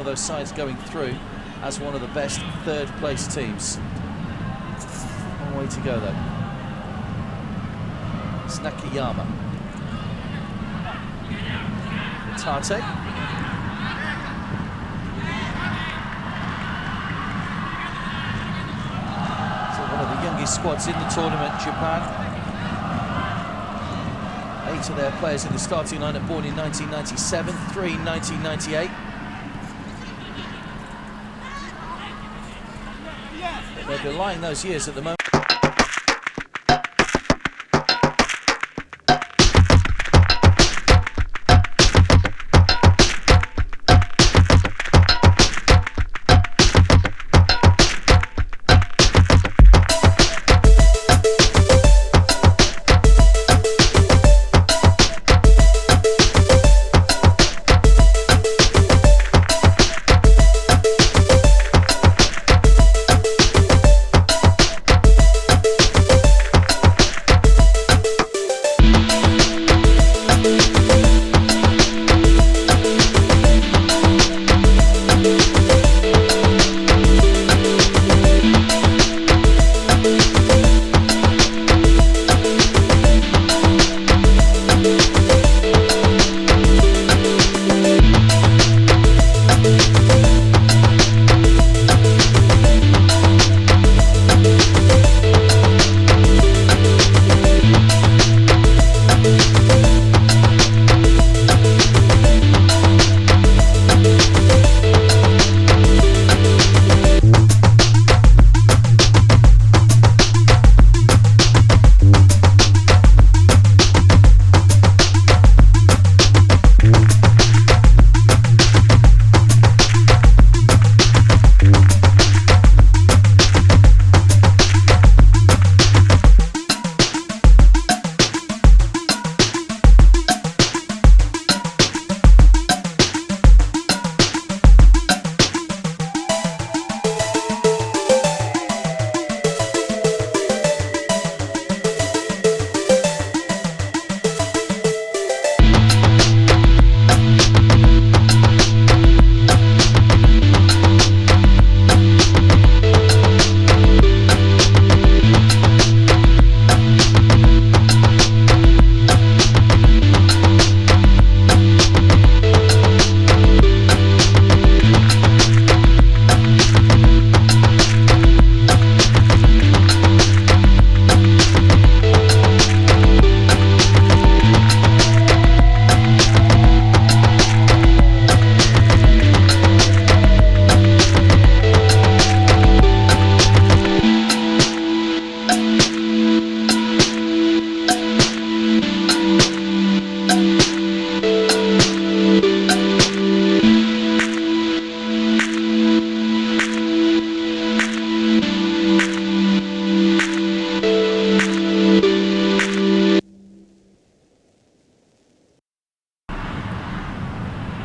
of those sides going through as one of the best third-place teams. Long way to go, though. Snakiyama. Tate. So one of the youngest squads in the tournament, Japan. 8 of their players in the starting lineup born in 1997, 3 in 1998. They're belying those years at the moment.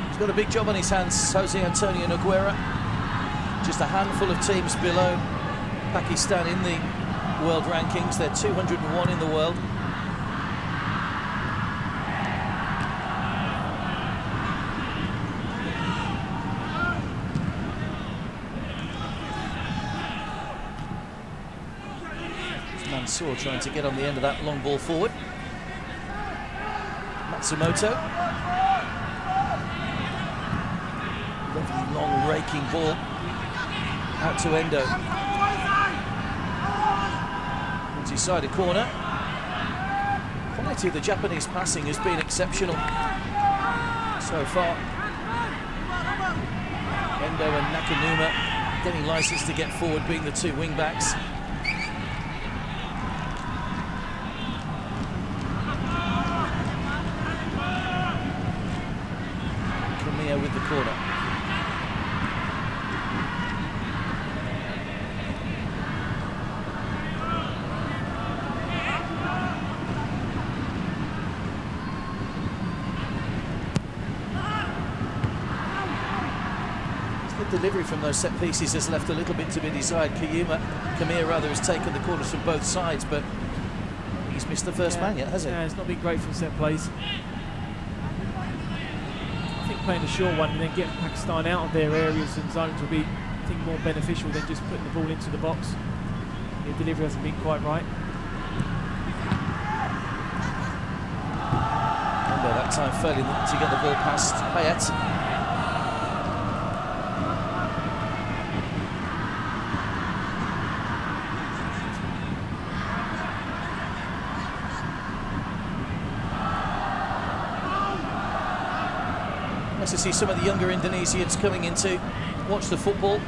He's got a big job on his hands, Jose Antonio Nogueira. Just a handful of teams below Pakistan in the world rankings. They're 201 in the world. Mansour trying to get on the end of that long ball forward. Matsumoto. Lovely long raking ball out to Endo. Inside a corner. Quality of the Japanese passing has been exceptional so far. Endo and Nakanuma getting license to get forward, being the two wing backs. With the corner. The delivery from those set pieces has left a little bit to be desired. Kamiya rather has taken the corners from both sides, but he's missed the first man yet, hasn't he? Yeah, it's not been great from set plays. playing a short one and then getting Pakistan out of their areas and zones will be, I think, more beneficial than just putting the ball into the box. The delivery hasn't been quite right. Remember that time failing to get the ball past Payet. Nice to see some of the younger Indonesians coming in to watch the football.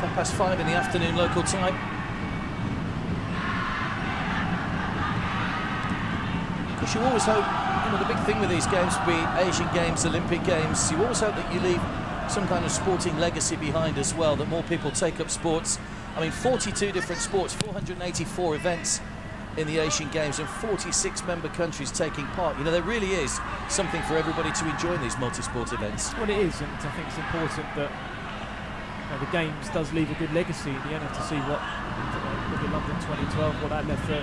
5:10 in the afternoon local time. Because you always hope, you know, the big thing with these games, be it Asian Games, Olympic Games, you always hope that you leave some kind of sporting legacy behind as well, that more people take up sports. I mean, 42 different sports, 484 events in the Asian Games and 46 member countries taking part. You know, there really is something for everybody to enjoy in these multi-sport events. Well, it is, and I think it's important that the Games does leave a good legacy in the end, to see what, look at London 2012, what that left for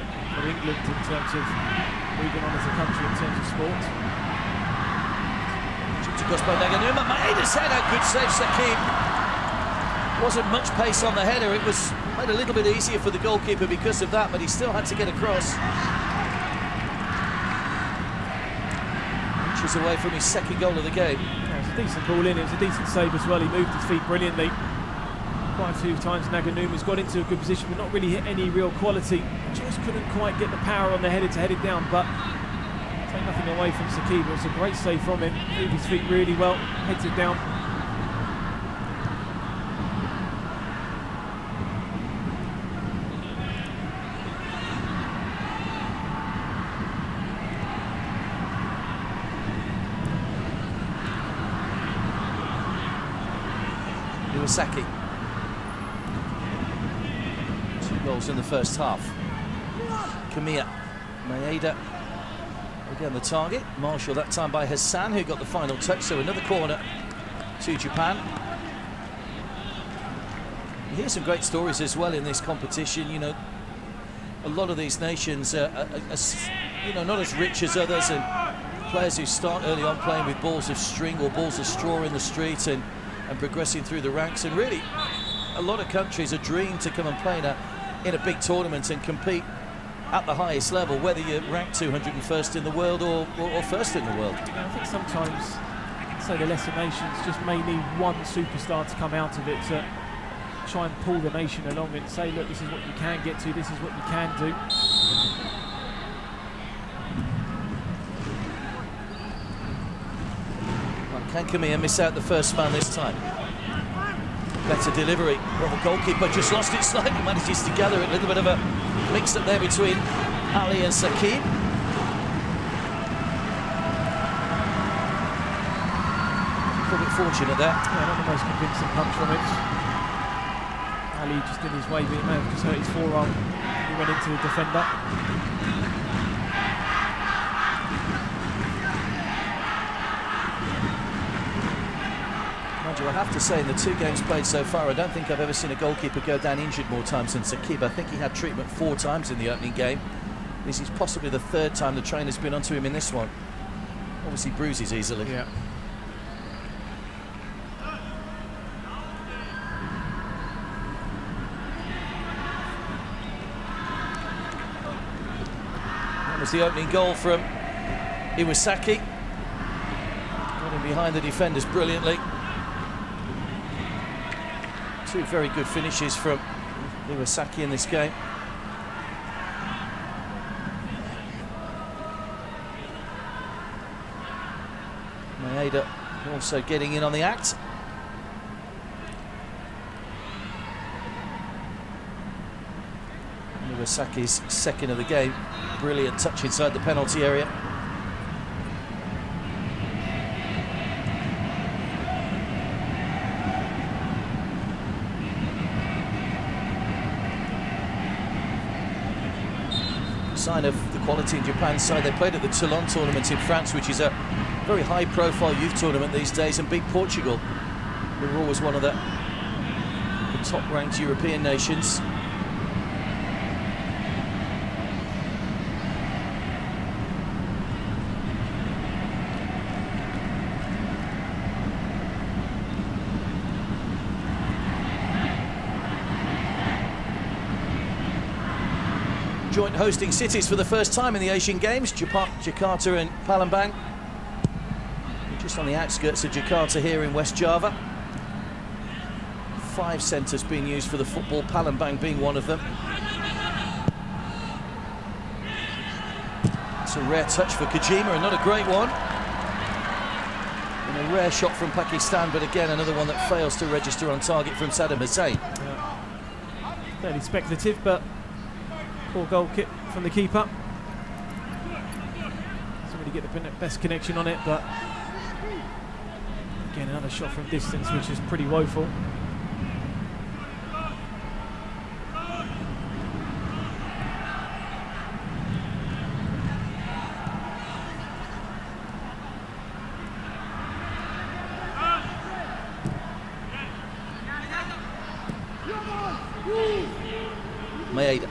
England in terms of moving on as a country in terms of sport. To Gospo Naganuma, Maeda's header, good save, Sakib. Wasn't much pace on the header, it was made a little bit easier for the goalkeeper because of that, but he still had to get across. Inches away from his second goal of the game. Yeah, it's a decent ball in, it was a decent save as well, he moved his feet brilliantly. Quite a few times Naganuma's got into a good position but not really hit any real quality. Just couldn't quite get the power on the header to head it down, but take nothing away from Sakib. It was a great save from him, moved his feet really well, heads it down. Iwasaki. 2 goals in the first half. Kamiya, Maeda again the target. Marshall that time by Hassan, who got the final touch, so another corner to Japan. You hear some great stories as well in this competition. You know, a lot of these nations are you know, not as rich as others, and players who start early on playing with balls of string or balls of straw in the street and progressing through the ranks, and really a lot of countries are dreaming to come and play in a big tournament and compete at the highest level, whether you're ranked 201st in the world or first in the world. Yeah, I think sometimes, say, the lesser nations just may need one superstar to come out of it to try and pull the nation along and say, look, this is what you can get to, this is what you can do. Can Kamiya miss out the first man this time? Better delivery. Well, the goalkeeper just lost it slightly, manages to gather it. A little bit of a mix-up there between Ali and Sakib. A bit fortunate there. Yeah, not the most convincing punch from it. Ali just in his way, but he may have just hurt his forearm. He went into the defender. I have to say, in the 2 games played so far, I don't think I've ever seen a goalkeeper go down injured more times than Sakib. I think he had treatment 4 times in the opening game. This is possibly the 3rd time the trainer's been onto him in this one. Obviously bruises easily. Yeah. That was the opening goal from Iwasaki. Got him behind the defenders brilliantly. 2 very good finishes from Iwasaki in this game. Maeda also getting in on the act. Iwasaki's second of the game. Brilliant touch inside the penalty area. Sign of the quality in Japan's side. They played at the Toulon tournament in France, which is a very high-profile youth tournament these days, and beat Portugal, who were always one of the top-ranked European nations. joint hosting cities for the first time in the Asian Games, Jakarta and Palembang. We're just on the outskirts of Jakarta here in West Java. 5 centres being used for the football, Palembang being one of them. It's a rare touch for Kojima and not a great one. And a rare shot from Pakistan, but again another one that fails to register on target from Saddam Hussein. Yeah. Fairly speculative, but poor goal kick from the keeper. Doesn't really get the best connection on it, but again another shot from distance, which is pretty woeful. Maeda.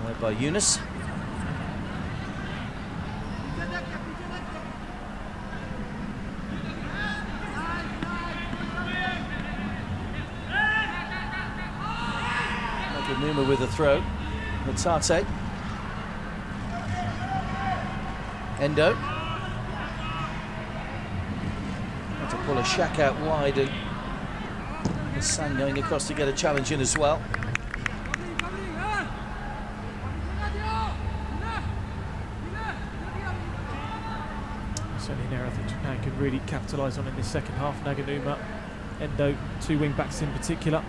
Away by Yunus. Naganuma with a throw. Matate. Endo. Had to pull a shack out wide, and San going across to get a challenge in as well. Certainly an area I think Japan can really capitalise on in this second half. Naganuma, Endo, 2 wing backs in particular.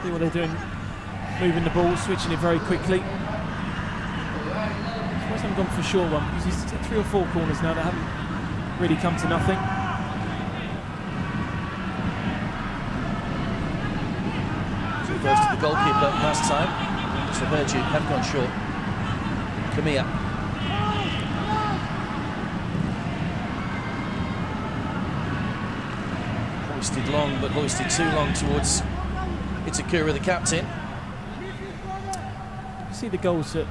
See what they're doing, moving the ball, switching it very quickly. Suppose I haven't gone for a short one because he's 3 or 4 corners now that haven't really come to nothing. Goes to the goalkeeper last time. So Virgin have gone short. Kamiya. Hoisted long, but hoisted too long towards Itakura, the captain. You see the goals that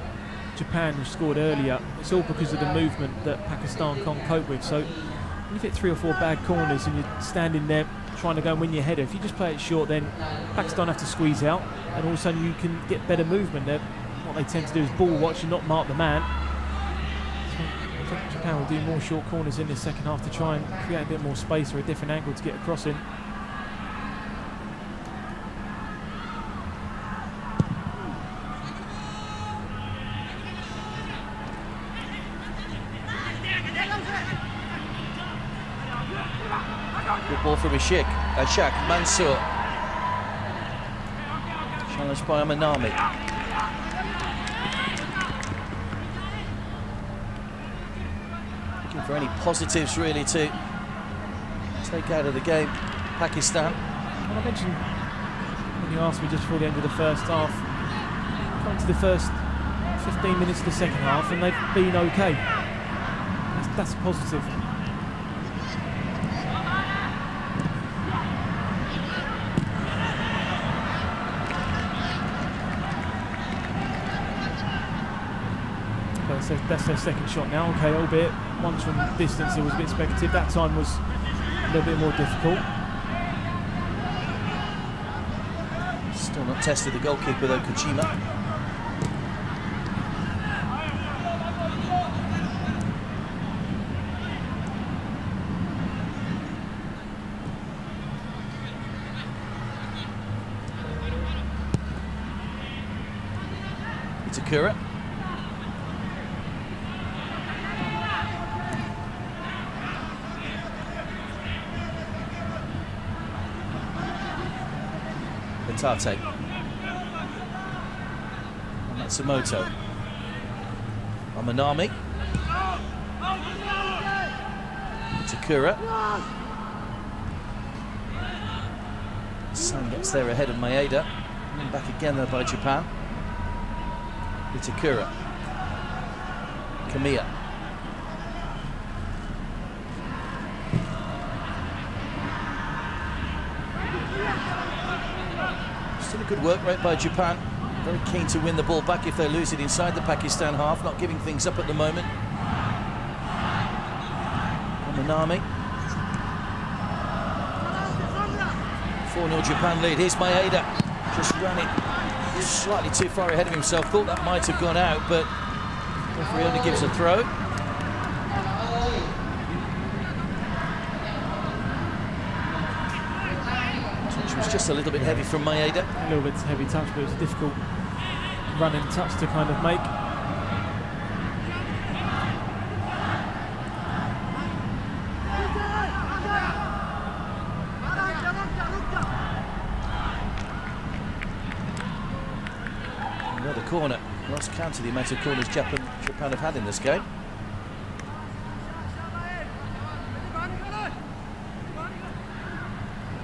Japan have scored earlier, it's all because of the movement that Pakistan can't cope with. So when you hit 3 or 4 bad corners and you're standing there trying to go and win your header, if you just play it short, then Pakistan have to squeeze out, and all of a sudden you can get better movement. What they tend to do is ball watch and not mark the man. So I think Japan will do more short corners in the second half to try and create a bit more space or a different angle to get across in. Good ball from Ashak Mansour. Challenged by Amanami. Looking for any positives really to take out of the game, Pakistan. Well, I mentioned when you asked me just before the end of the first half, come to the first 15 minutes of the second half and they've been okay. That's positive. That's their second shot now. Okay, albeit once from distance it was a bit speculative. That time was a little bit more difficult. Still not tested the goalkeeper though, Kojima. Itakura. Tate. Matsumoto. Amanami. Itakura. San gets there ahead of Maeda. And back again there by Japan. Itakura. Kamiya. Still a good work rate by Japan. Very keen to win the ball back if they lose it inside the Pakistan half. Not giving things up at the moment. Amanami. 4-0 Japan lead. Here's Maeda. Just ran it Slightly too far ahead of himself, thought that might have gone out, but referee only gives a throw. Touch was just a little bit heavy from Maeda. A little bit heavy touch, but it was a difficult running touch to kind of make. Another corner. Lost count of the amount of corners Japan have had in this game.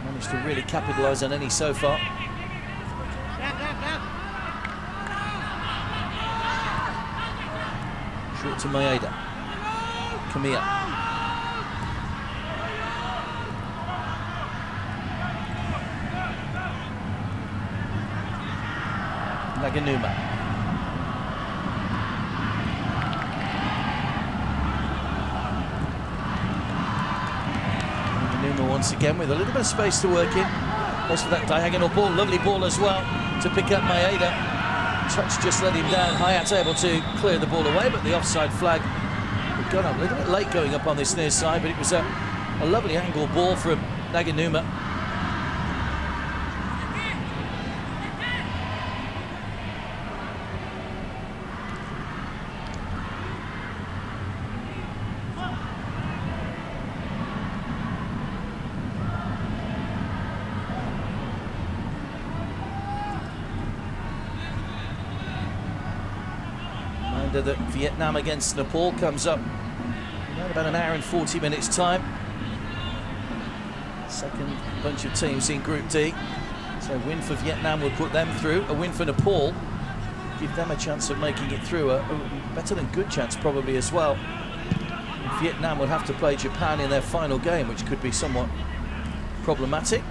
Managed to really capitalise on any so far. Short to Maeda. Kamiya. Naganuma. Naganuma once again with a little bit of space to work in. Goes for that diagonal ball, lovely ball as well to pick up Maeda. Touch just let him down. Hayat's able to clear the ball away, but the offside flag got up a little bit late going up on this near side, but it was a lovely angle ball from Naganuma. That Vietnam against Nepal comes up in about an hour and 40 minutes time. Second bunch of teams in Group D. So a win for Vietnam would put them through. A win for Nepal give them a chance of making it through. A better than good chance probably as well. And Vietnam would have to play Japan in their final game, which could be somewhat problematic.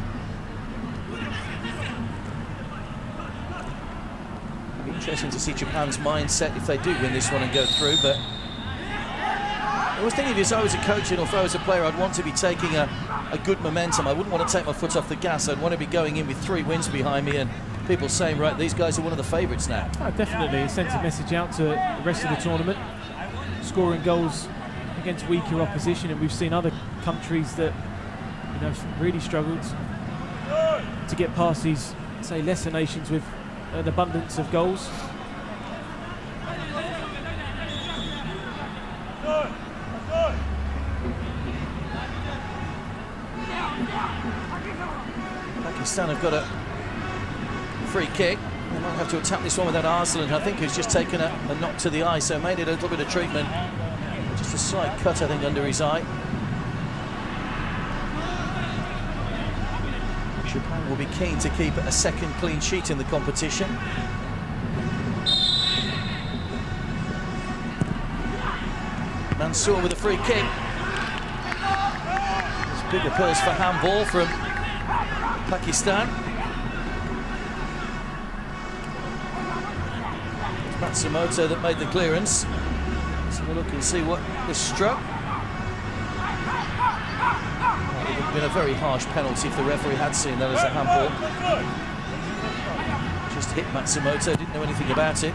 Interesting to see Japan's mindset if they do win this one and go through, but I was thinking if I was a coach and if I was a player, I'd want to be taking a good momentum. I wouldn't want to take my foot off the gas. I'd want to be going in with 3 wins behind me and people saying, right, these guys are one of the favourites now. Oh, definitely. It sends a message out to the rest of the tournament. Scoring goals against weaker opposition, and we've seen other countries that, you know, really struggled to get past these, say, lesser nations with an abundance of goals. Pakistan have got a free kick. They might have to attack this one with that Arslan, I think, who's just taken a knock to the eye, so made it a little bit of treatment. Just a slight cut, I think, under his eye. Japan will be keen to keep a second clean sheet in the competition. Mansour with a free kick. There's big appeals for handball from Pakistan. It's Matsumoto that made the clearance. Let's have a look and see what this struck. It would have been a very harsh penalty if the referee had seen that as a handball. Just hit Matsumoto, didn't know anything about it.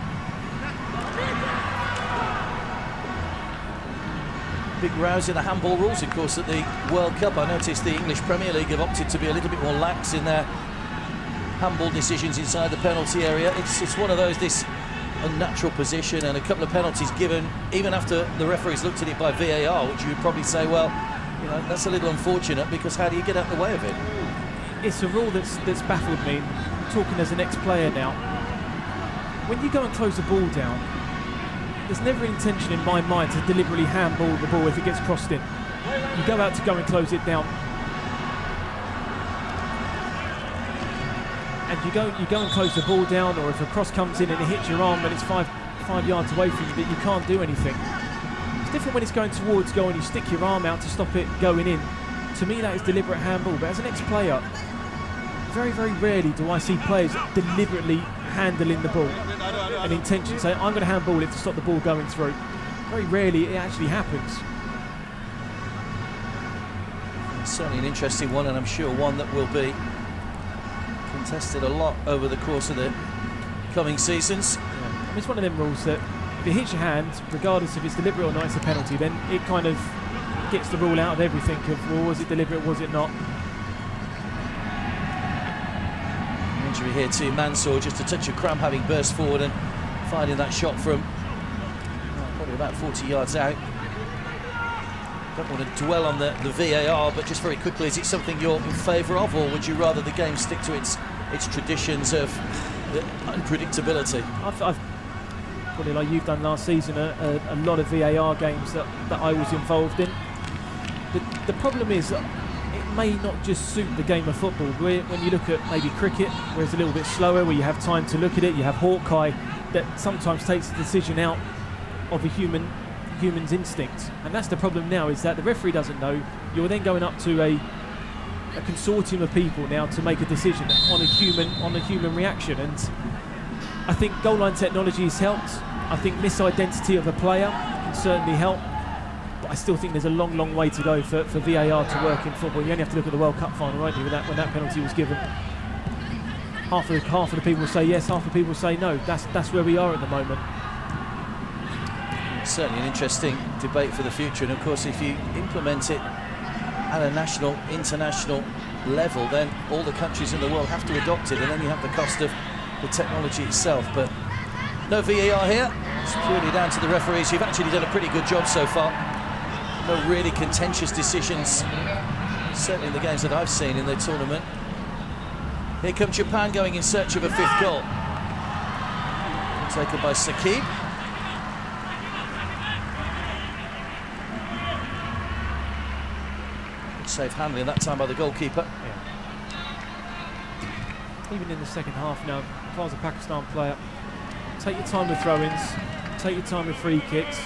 Big rows in the handball rules, of course, at the World Cup. I noticed the English Premier League have opted to be a little bit more lax in their handball decisions inside the penalty area. It's one of those, this unnatural position, and a couple of penalties given even after the referees looked at it by VAR, which you would probably say, well, you know, that's a little unfortunate, because how do you get out of the way of it? It's a rule that's baffled me. I'm talking as an ex-player now. When you go and close the ball down, there's never intention in my mind to deliberately handball the ball if it gets crossed in. You go out to go and close it down, and you go and close the ball down, or if a cross comes in and it hits your arm and it's five yards away from you, that you can't do anything. It's different when it's going towards goal and you stick your arm out to stop it going in. To me, that is deliberate handball. But as an ex-player, very, very rarely do I see players deliberately handling the ball. An intention, say, I'm going to handball it to stop the ball going through. Very rarely it actually happens. It's certainly an interesting one, and I'm sure one that will be contested a lot over the course of the coming seasons. Yeah. I mean, it's one of them rules that if it hits your hand, regardless if it's deliberate or not, it's a penalty. Then it kind of gets the rule out of everything of, well, was it deliberate, was it not? Injury here to Mansour, just a touch of cramp, having burst forward and finding that shot from probably about 40 yards out. Don't want to dwell on the VAR, but just very quickly, is it something you're in favour of, or would you rather the game stick to its traditions of unpredictability? I've probably, like you've done last season, a lot of VAR games that I was involved in. The problem is it may not just suit the game of football. When you look at maybe cricket, where it's a little bit slower, where you have time to look at it, you have Hawkeye that sometimes takes the decision out of a human's instinct, and that's the problem now, is that the referee doesn't know. You're then going up to a consortium of people now to make a decision on a human reaction, and I think goal line technology has helped. I think misidentity of a player can certainly help, but I still think there's a long way to go for VAR to work in football. You only have to look at the World Cup final, won't you, when that penalty was given. Half of the people say yes, half the people say no. That's where we are at the moment. Certainly an interesting debate for the future, and of course if you implement it at a national, international level, then all the countries in the world have to adopt it, and then you have the cost of the technology itself. But no VAR here, it's purely down to the referees, who've actually done a pretty good job so far. No really contentious decisions, certainly in the games that I've seen in the tournament. Here comes Japan going in search of a fifth goal. Taken by Sakib. Good safe handling that time by the goalkeeper. Yeah. Even in the second half now, if I was a Pakistan player, take your time with throw-ins, take your time with free kicks.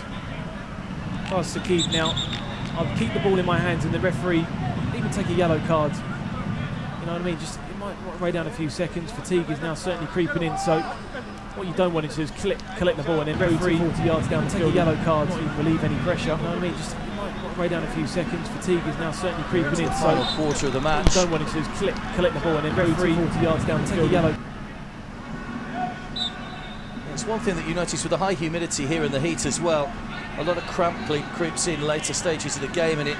If I was Sakib now, I'd keep the ball in my hands, and the referee even take a yellow card. You know what I mean? Just it might weigh down a few seconds. Fatigue is now certainly creeping in, so what you don't want it to do is collect the ball and then referee 40 yards down the field, take a yellow card, not even relieve any pressure. You know what I mean? Just it might weigh down a few seconds. Fatigue is now certainly creeping in, so final quarter of the match. What you don't want it to do is collect the ball and then referee 40 yards down the field, take a yellow. It's one thing that you notice with the high humidity here in the heat as well. A lot of cramp creeps in later stages of the game, and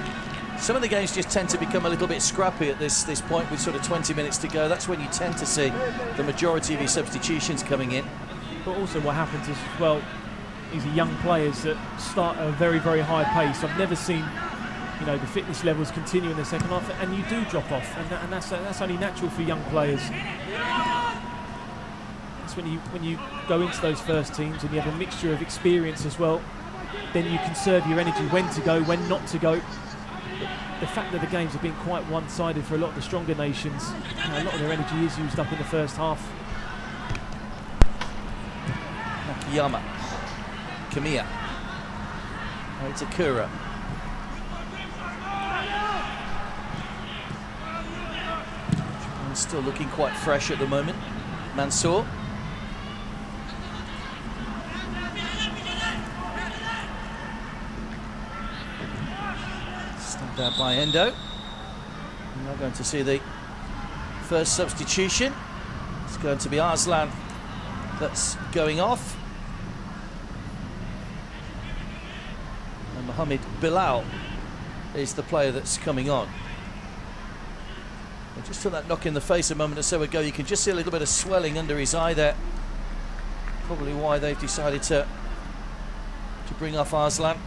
some of the games just tend to become a little bit scrappy at this point with sort of 20 minutes to go. That's when you tend to see the majority of your substitutions coming in. But also what happens is, well, these are young players that start at a very high pace. I've never seen, you know, the fitness levels continue in the second half, and you do drop off, and that's only natural for young players. That's when you go into those first teams and you have a mixture of experience as well. Then you conserve your energy, when to go, when not to go. The fact that the games have been quite one-sided for a lot of the stronger nations, you know, a lot of their energy is used up in the first half. Nakayama, Kamiya, Itakura. Still looking quite fresh at the moment. Mansour. Stabbed out by Endo. We're now going to see the first substitution. It's going to be Arslan that's going off. And Mohamed Bilal is the player that's coming on. I just took that knock in the face a moment or so ago. You can just see a little bit of swelling under his eye there. Probably why they've decided to bring off Arslan.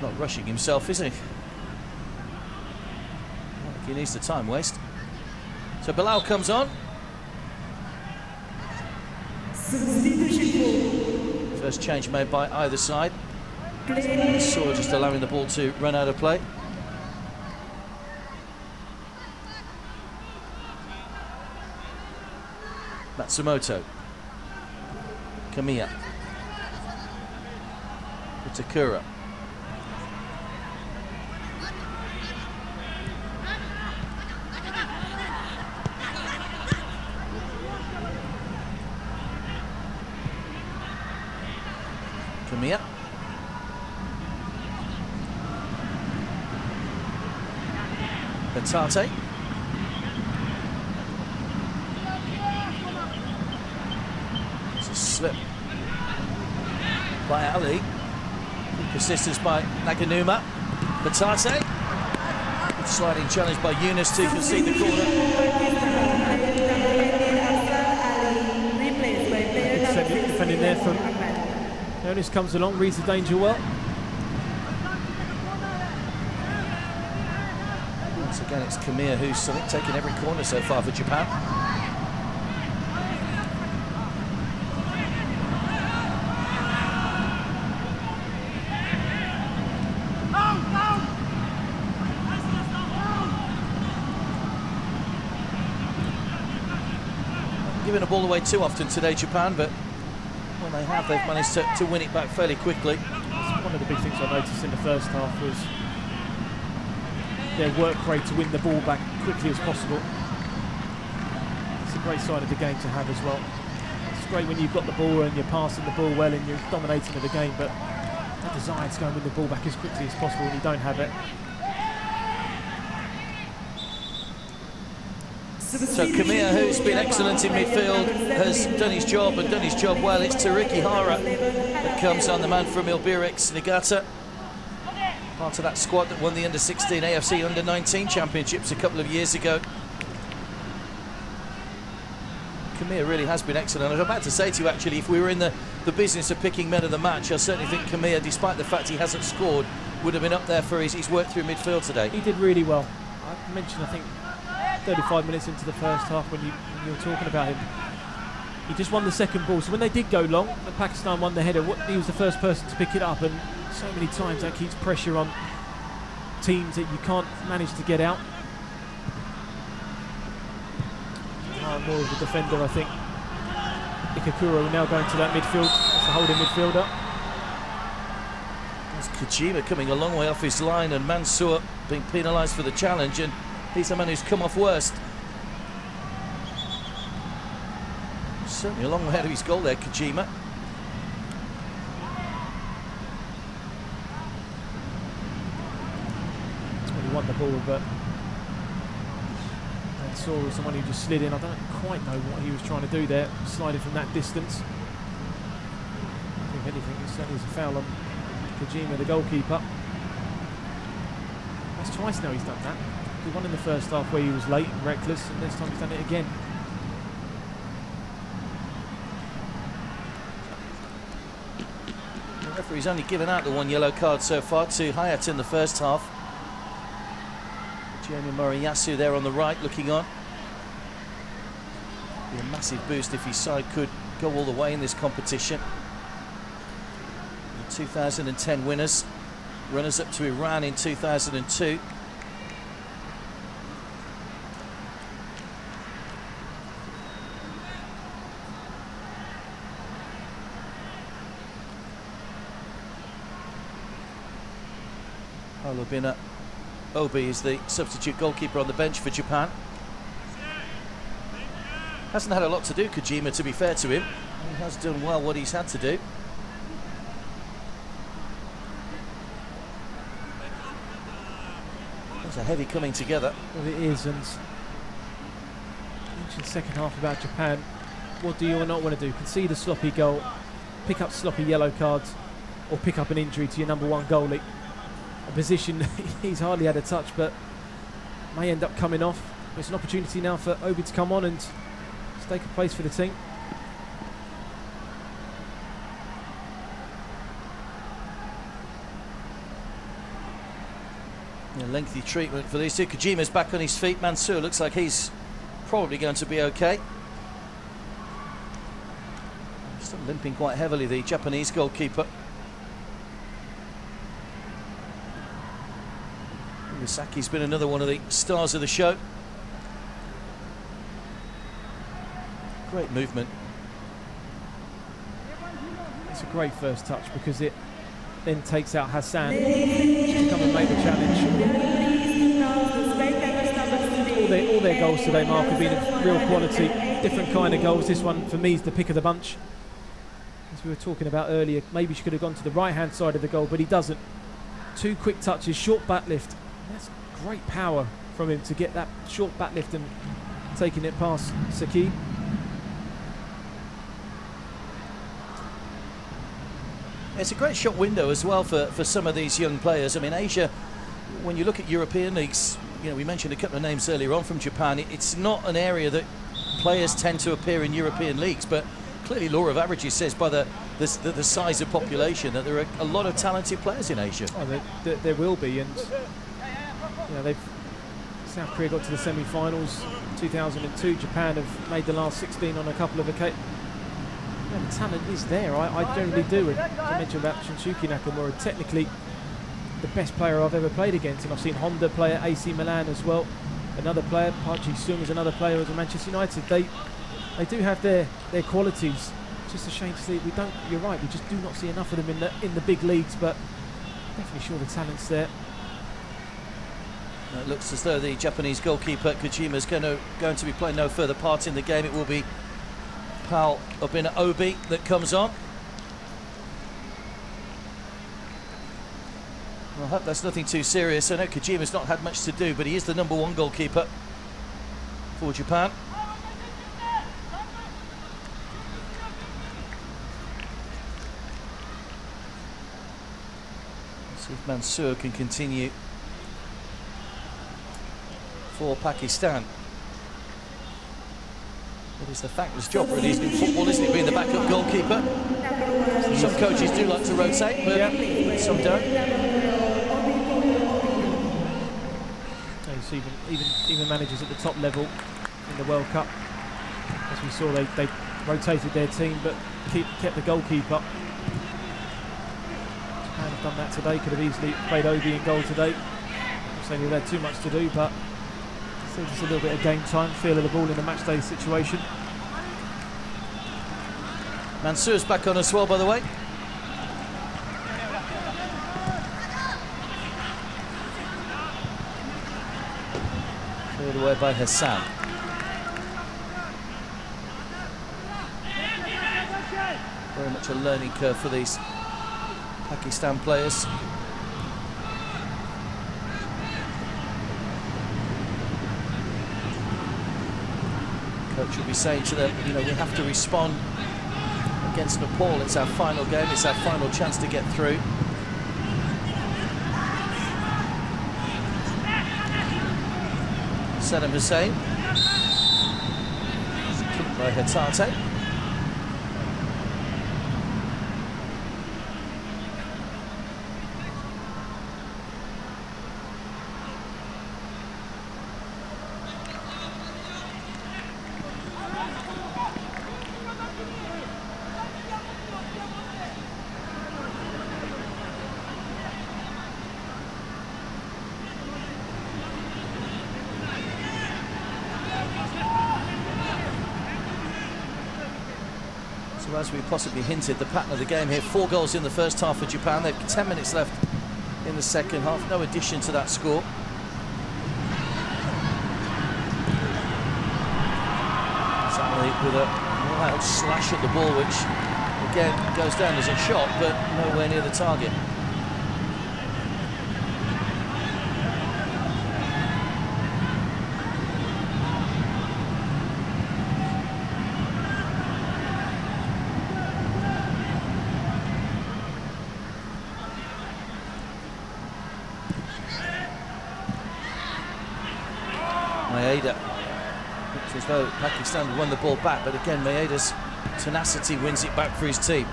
Not rushing himself, is he? He needs the time waste. So Bilal comes on. First change made by either side. Saw just allowing the ball to run out of play. Matsumoto. Kamiya. Itakura. Kamiya. Batate. It's a slip by Ali. Persistence by Naganuma. Batate. Good sliding challenge by Yunus to concede the corner. Good defending there from Yunus, comes along, reads the danger well. Once again, it's Kamiya who's, I think, taken every corner so far for Japan. Giving a ball away too often today, Japan, but when they have, they've managed to win it back fairly quickly. One of the big things I noticed in the first half was their work rate to win the ball back quickly as possible. It's a great side of the game to have as well. It's great when you've got the ball and you're passing the ball well and you're dominating the game, but that desire to go and win the ball back as quickly as possible when you don't have it. So Kamiya, who's been excellent in midfield, has done his job and done his job well. It's Tariki Hara that comes on, the man from Ilbirex Niigata. Part of that squad that won the Under-16 AFC Under-19 Championships a couple of years ago. Kamiya really has been excellent. I was about to say to you, actually, if we were in the business of picking men of the match, I certainly think Kamiya, despite the fact he hasn't scored, would have been up there for his work through midfield today. He did really well. I mentioned, I think, 35 minutes into the first half when you were talking about him. He just won the second ball. So when they did go long, and Pakistan won the header, he was the first person to pick it up, and so many times that keeps pressure on teams that you can't manage to get out. More of a defender, I think. Ikakura will now go into that midfield as the holding midfielder. There's Kojima coming a long way off his line, and Mansour being penalised for the challenge, and he's the man who's come off worst. Certainly a long way ahead of his goal there, Kojima. He won the ball, but Mansour was the one who just slid in. I don't quite know what he was trying to do there, sliding from that distance. If anything, it certainly is a foul on Kojima, the goalkeeper. That's twice now he's done that. He won in the first half where he was late and reckless, and this time he's done it again. The referee's only given out the one yellow card so far to Hayat in the first half. Jeremy Moriyasu there on the right looking on. Be a massive boost if his side could go all the way in this competition. The 2010 winners, runners up to Iran in 2002. Olubina Obi is the substitute goalkeeper on the bench for Japan. Hasn't had a lot to do, Kojima, to be fair to him. He has done well what he's had to do. There's a heavy coming together. Well, it is, and mentioned second half about Japan. What do you or not want to do? Concede a sloppy goal, pick up sloppy yellow cards, or pick up an injury to your number one goalie. A position he's hardly had a touch, but may end up coming off. It's an opportunity now for Obi to come on and stake a place for the team. A lengthy treatment for these two. Kojima's back on his feet. Mansour looks like he's probably going to be okay. Still limping quite heavily, the Japanese goalkeeper. Misaki's been another one of the stars of the show. Great movement. It's a great first touch because it then takes out Hassan to come and make the challenge. All their goals today, Mark, have been of real quality, different kind of goals. This one, for me, is the pick of the bunch. He's As we were talking about earlier, maybe she could have gone to the right-hand side of the goal, but he doesn't. 2 quick touches, short back lift. That's great power from him to get that short back lift and taking it past Saki. It's a great shot window as well for some of these young players. I mean, Asia, when you look at European leagues, you know, we mentioned a couple of names earlier on from Japan. It's not an area that players tend to appear in European leagues, but clearly law of averages says by the size of population that there are a lot of talented players in Asia. Oh, there will be, and you know, South Korea got to the semi-finals 2002. Japan have made the last 16 on a couple of occasions. Yeah, the talent is there. I generally do. And as I mentioned about Shunsuke Nakamura, technically the best player I've ever played against, and I've seen Honda play at AC Milan as well. Another player, Park Ji-sung, is another player at Manchester United. They do have their qualities. It's just a shame to see we don't. You're right. We just do not see enough of them in the big leagues, but definitely sure the talent's there. It looks as though the Japanese goalkeeper Kojima is going to be playing no further part in the game. It will be Pal Obina Obi that comes on. Well, I hope that's nothing too serious. I know Kojima's not had much to do, but he is the #1 goalkeeper for Japan. Let's see if Mansour can continue for Pakistan. It is the thankless job really in football, isn't it, being the backup goalkeeper? Some coaches do like to rotate, but some don't. So even managers at the top level in the World Cup, as we saw, they rotated their team but kept the goalkeeper. Japan have done that today. Could have easily played Obi in goal today. I'm saying they've had too much to do, but still just a little bit of game time, feel of the ball in a match day situation. Mansour's back on as well, by the way. Cleared away by Hassan. Very much a learning curve for these Pakistan players. Coach will be saying to them, you know, we have to respond against Nepal. It's our final game, it's our final chance to get through. Saddam Hussein. Kicked by Hatate. As we possibly hinted, the pattern of the game here, 4 goals in the first half for Japan. They've 10 minutes left in the second half. No addition to that score. Suddenly with a wild slash at the ball, which again goes down as a shot, but nowhere near the target. Looks as though Pakistan won the ball back, but again Maeda's tenacity wins it back for his team.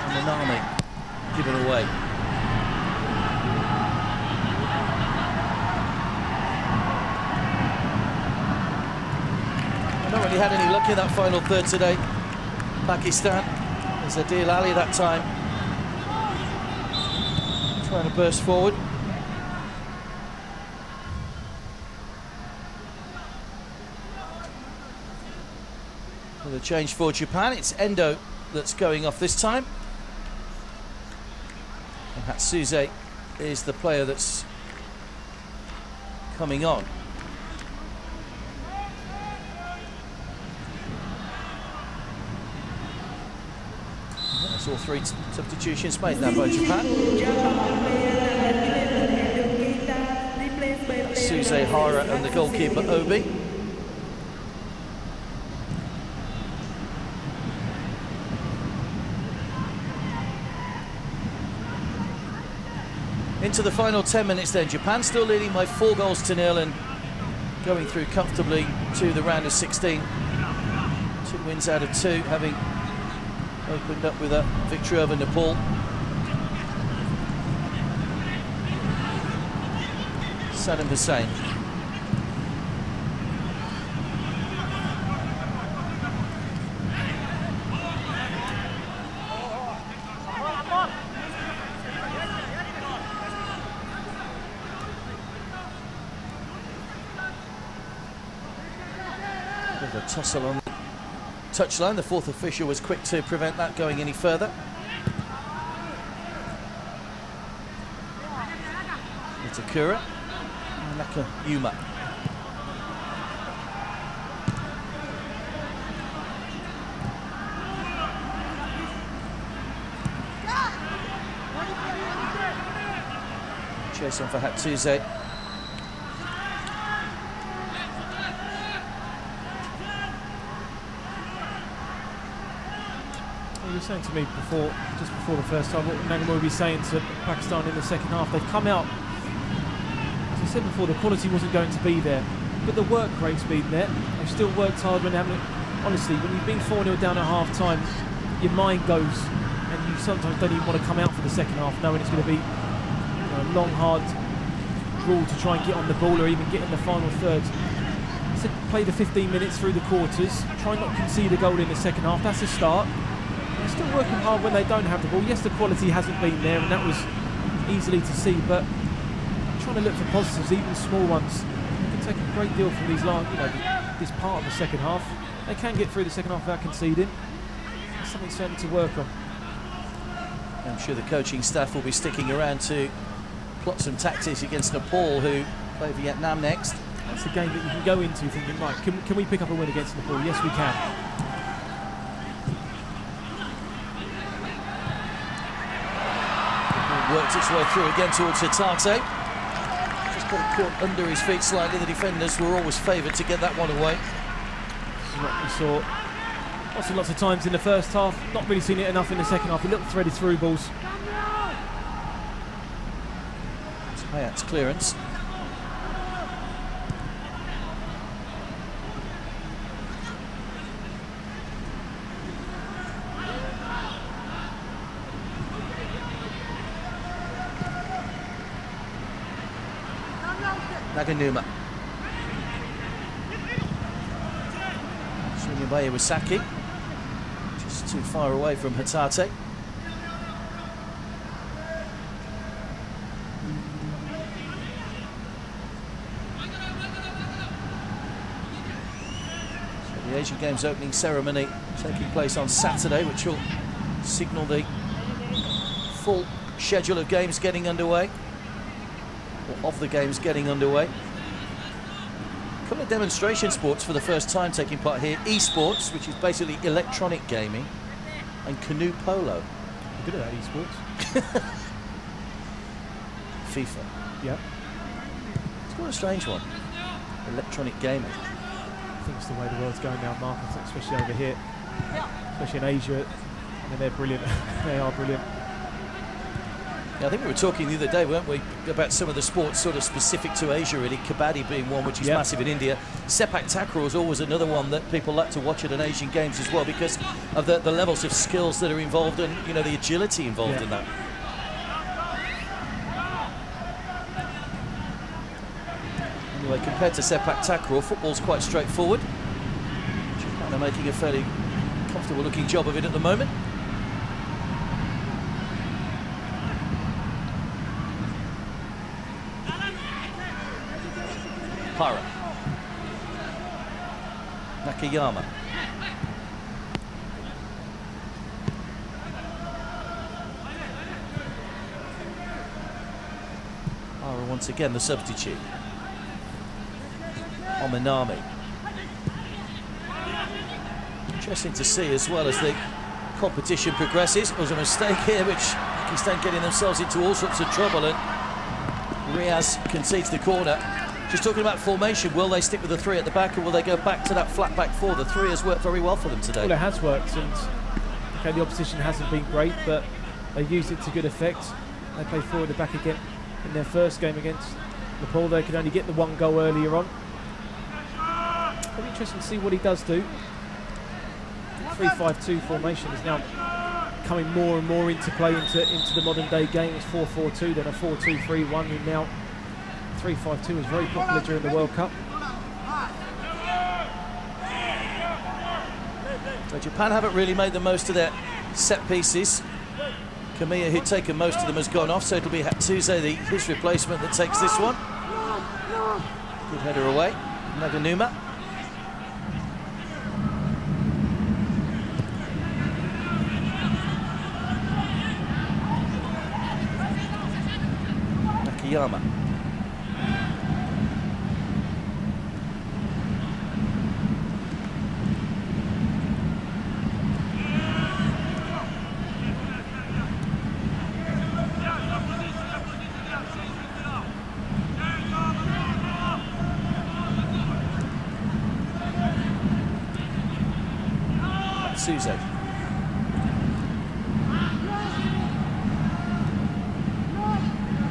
And Manami given away. I've not really had any luck in that final third today. Pakistan, there's Adil Ali that time, trying to burst forward. With a change for Japan, it's Endo that's going off this time. And Hatsuze is the player that's coming on. Saw 3 substitutions made now by Japan. Suze Hara and the goalkeeper Obi. Into the final 10 minutes then. Japan still leading by 4 goals to 0 and going through comfortably to the round of 16. 2 wins out of 2, having opened up with a victory over Nepal. Saddam Hussein. Bit of a tussle on the touchline. The 4th official was quick to prevent that going any further. Itakura. Nakayuma. Chase on for Hattuze. You were saying to me before, just before the first time, what Nagamo would be saying to Pakistan in the second half. They've come out, as I said before, the quality wasn't going to be there, but the work rate's been there. They've still worked hard when they haven't. Honestly, when you've been 4-0 down at half time, your mind goes, and you sometimes don't even want to come out for the second half, knowing it's going to be a long, hard draw to try and get on the ball or even get in the final third. So play the 15 minutes through the quarters, try not to concede a goal in the second half. That's a start. They're still working hard when they don't have the ball. Yes, the quality hasn't been there, and that was easily to see, but trying to look for positives, even small ones. They can take a great deal from these this part of the second half. They can get through the second half without conceding. That's something certainly to work on. I'm sure the coaching staff will be sticking around to plot some tactics against Nepal, who play Vietnam next. That's a game that you can go into thinking, right, can we pick up a win against Nepal? Yes, we can. Worked its way through again towards Hitate. Just got it caught under his feet slightly. The defenders were always favoured to get that one away. This is what we saw lots of times in the first half. Not really seen it enough in the second half. A little threaded through balls. It's Hayat's clearance. Naganuma. Swinging by Iwasaki. Just too far away from Hitate. So the Asian Games opening ceremony taking place on Saturday, which will signal the full schedule of games getting underway. Or of the games getting underway. A couple of demonstration sports for the first time taking part here. Esports, which is basically electronic gaming, and canoe polo. You're good at that, esports. FIFA. Yep. It's quite a strange one. Electronic gaming. I think it's the way the world's going now, Mark, especially over here. Especially in Asia. I mean, they're brilliant. They are brilliant. Yeah, I think we were talking the other day, weren't we, about some of the sports sort of specific to Asia, really. Kabaddi being one which is massive in India. Sepak takraw is always another one that people like to watch at an Asian Games as well, because of the levels of skills that are involved and, you know, the agility involved in that. Anyway, compared to Sepak takraw, football's quite straightforward. They're making a fairly comfortable looking job of it at the moment. Hara. Nakayama. Hara once again the substitute. Omanami. Interesting to see as well as the competition progresses. There was a mistake here, which Pakistan getting themselves into all sorts of trouble, and Riaz concedes the corner. Just talking about formation, will they stick with the three at the back, or will they go back to that flat back four? The three has worked very well for them today. Well, it has worked, and okay, the opposition hasn't been great, but they've used it to good effect. They played forward at the back again in their first game against Nepal. They could only get the one goal earlier on. It'll be interesting to see what he does do. 3-5-2 formation is now coming more and more into play into the modern day game. It's 4-4-2, then a 4-2-3-1, and now 3-5-2 was very popular during the World Cup. So Japan haven't really made the most of their set pieces. Kamiya, who'd taken most of them, has gone off, so it'll be Hattuze, his replacement, that takes this one. Good header away. Naganuma. Nakayama. Suze.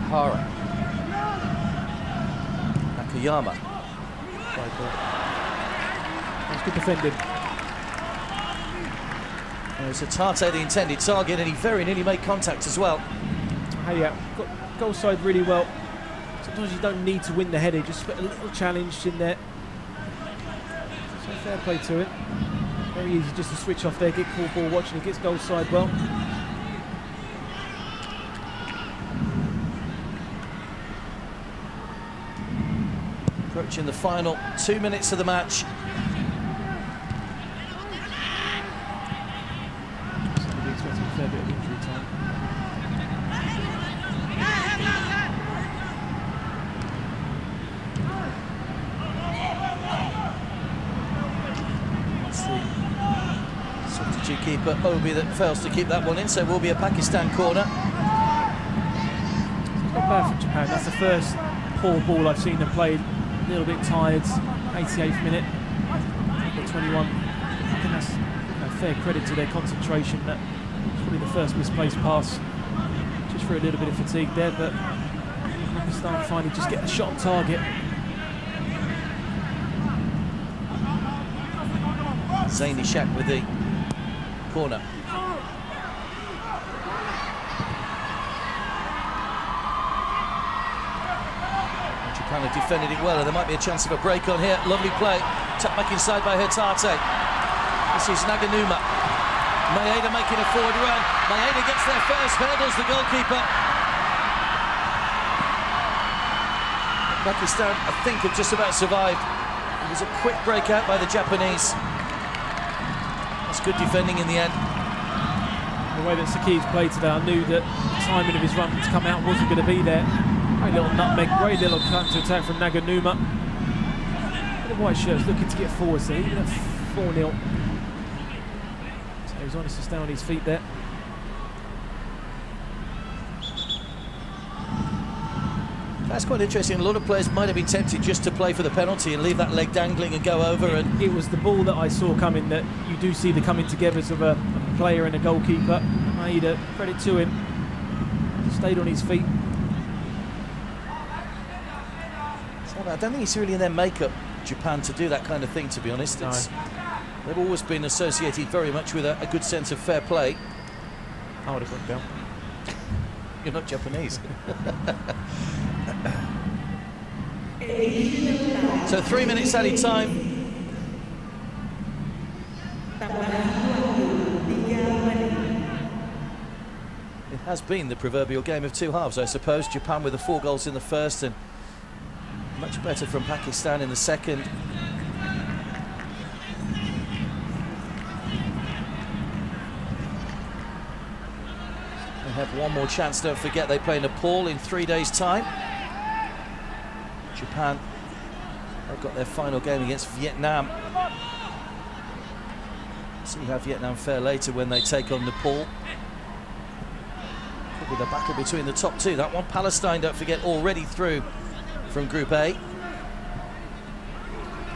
Hara. Nakayama. That's good defending. It's a Tate the intended target, and he very nearly made contact as well. Hey, yeah, got goal side really well. Sometimes you don't need to win the header, just put a little challenge in there. So fair play to it. Very easy just to switch off there, get cool ball watching, he gets goal side well. Approaching the final 2 minutes of the match. Somebody expecting a fair bit of injury time. Substitute keeper Obi that fails to keep that one in, so it will be a Pakistan corner. It's not bad for Japan. That's the first poor ball I've seen them play. A little bit tired. 88th minute. Number 21. I think that's a fair credit to their concentration. That was probably the first misplaced pass. Just for a little bit of fatigue there, but Pakistan finally just get the shot on target. Zaini Shaq with the corner. Japan have defended it well, and there might be a chance of a break on here. Lovely play, tucked back inside by Tate. This is Naganuma. Maeda making a forward run. Maeda gets there first, hurdles the goalkeeper. Pakistan, I think, have just about survived. It was a quick breakout by the Japanese. That's good defending in the end. The way that Saki's played today, I knew that the timing of his run to come out wasn't going to be there. Great little nutmeg, great little counter-attack from Naganuma. The white shirts looking to get forward, so even at 4-0. So he's honest to stay on his feet there. That's quite interesting. A lot of players might have been tempted just to play for the penalty and leave that leg dangling and go over. And it was the ball that I saw coming, that you do see the coming togethers of a player and a goalkeeper. Maeda, credit to him, stayed on his feet. So I don't think it's really in their makeup, Japan, to do that kind of thing, to be honest. No. They've always been associated very much with a good sense of fair play. I would have gone down. You're not Japanese. So 3 minutes added time. It has been the proverbial game of two halves, I suppose. Japan with the 4 goals in the first, and much better from Pakistan in the second. They have one more chance, don't forget they play Nepal in 3 days' time. Japan have got their final game against Vietnam. See how Vietnam fare later when they take on Nepal. Could be the battle between the top two. That one, Palestine, don't forget, already through from Group A.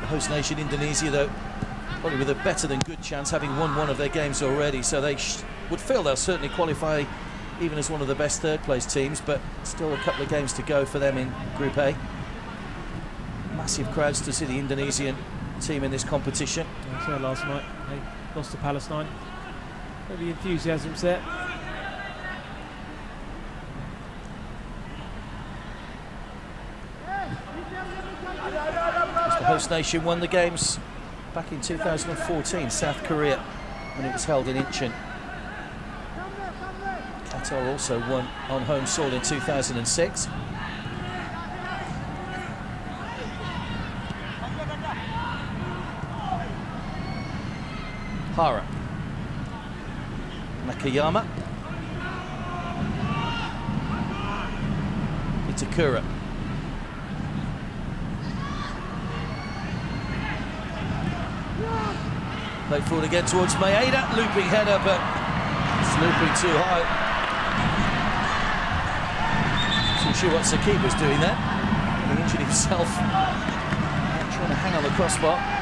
The host nation, Indonesia, though, probably with a better than good chance, having won one of their games already, so they would feel they'll certainly qualify even as one of the best third place teams, but still a couple of games to go for them in Group A. Massive crowds to see the Indonesian team in this competition. I was there last night, they lost to Palestine. The enthusiasm's there. The host nation won the games back in 2014, South Korea, when it was held in Incheon. Qatar also won on home soil in 2006. Hara, Nakayama, Itakura, play forward again towards Maeda, looping header, but it's looping too high. Not sure what Sakib was doing there. He injured himself trying to hang on the crossbar.